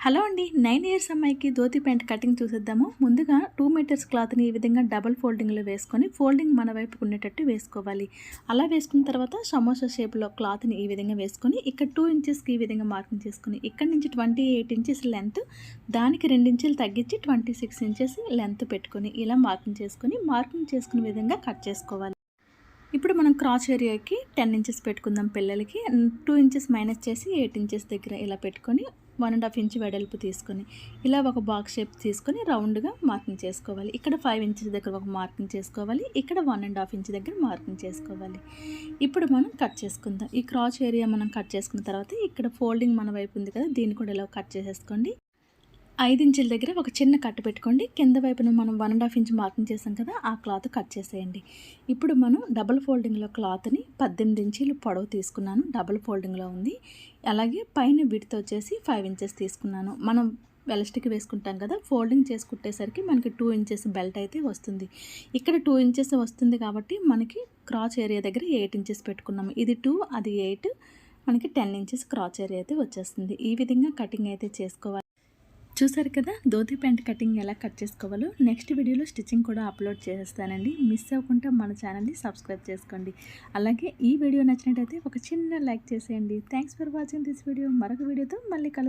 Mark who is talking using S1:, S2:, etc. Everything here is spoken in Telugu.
S1: హలో అండి, 9 ఇయర్స్ అమ్మాయికి ధోతి ప్యాంట్ కటింగ్ చూసేద్దాము. ముందుగా 2 మీటర్స్ క్లాత్ని ఈ విధంగా డబల్ ఫోల్డింగ్లో వేసుకొని ఫోల్డింగ్ మన వైపు ఉండేటట్టు వేసుకోవాలి. అలా వేసుకున్న తర్వాత సమోసా షేప్లో క్లాత్ని ఈ విధంగా వేసుకొని ఇక్కడ 2 ఇంచెస్కి ఈ విధంగా మార్కింగ్ చేసుకుని ఇక్కడ నుంచి 28 ఇంచెస్ లెంత్, దానికి 2 ఇంచులు తగ్గించి 26 ఇంచెస్ లెంత్ పెట్టుకొని ఇలా మార్కింగ్ చేసుకునే విధంగా కట్ చేసుకోవాలి. ఇప్పుడు మనం క్రాస్ ఏరియాకి 10 ఇంచెస్ పెట్టుకుందాం. పిల్లలకి 2 ఇంచెస్ మైనస్ చేసి 8 ఇంచెస్ దగ్గర ఇలా పెట్టుకొని 1.5 ఇంచ్ వెడల్పు తీసుకొని ఇలా ఒక బాక్స్ షేప్ తీసుకొని రౌండ్గా మార్కింగ్ చేసుకోవాలి. ఇక్కడ 5 ఇంచెస్ దగ్గర ఒక మార్కింగ్ చేసుకోవాలి. ఇక్కడ 1.5 ఇంచ్ దగ్గర మార్కింగ్ చేసుకోవాలి. ఇప్పుడు మనం కట్ చేసుకుందాం. ఈ క్రాస్ ఏరియా మనం కట్ చేసుకున్న తర్వాత ఇక్కడ ఫోల్డింగ్ మన వైపు ఉంది కదా, దీన్ని కూడా ఇలా కట్ చేసేసుకోండి. 5 ఇంచుల దగ్గర ఒక చిన్న కట్ పెట్టుకోండి. కింద వైపున మనం 1.5 ఇంచ్ మార్కింగ్ చేసాం కదా, ఆ క్లాత్ కట్ చేసేయండి. ఇప్పుడు మనం డబుల్ ఫోల్డింగ్లో క్లాత్ని 18 ఇంచీలు పొడవు తీసుకున్నాను, డబుల్ ఫోల్డింగ్లో ఉంది. అలాగే పైన విడ్త్ వచ్చేసి 5 ఇంచెస్ తీసుకున్నాను. మనం వెలస్టిక్ వేసుకుంటాం కదా, ఫోల్డింగ్ చేసి కుట్టేసరికి మనకి 2 ఇంచెస్ బెల్ట్ అయితే వస్తుంది. ఇక్కడ 2 ఇంచెస్ వస్తుంది కాబట్టి మనకి క్రాస్ ఏరియా దగ్గర 8 ఇంచెస్ పెట్టుకున్నాము. ఇది 2, అది 8, మనకి 10 ఇంచెస్ క్రాస్ ఏరియా అయితే వచ్చేస్తుంది. ఈ విధంగా కటింగ్ అయితే చేసుకోవాలి. చూసారు కదా ధోతి ప్యాంట్ కటింగ్ ఎలా కట్ చేసుకోవాలో. నెక్స్ట్ వీడియోలో స్టిచ్చింగ్ కూడా అప్లోడ్ చేస్తానండి. మిస్ అవ్వకుండా మన ఛానల్ని సబ్స్క్రైబ్ చేసుకోండి. అలాగే ఈ వీడియో నచ్చినట్టయితే ఒక చిన్న లైక్ చేసేయండి. Thanks for watching this video. మరొక వీడియోతో మళ్ళీ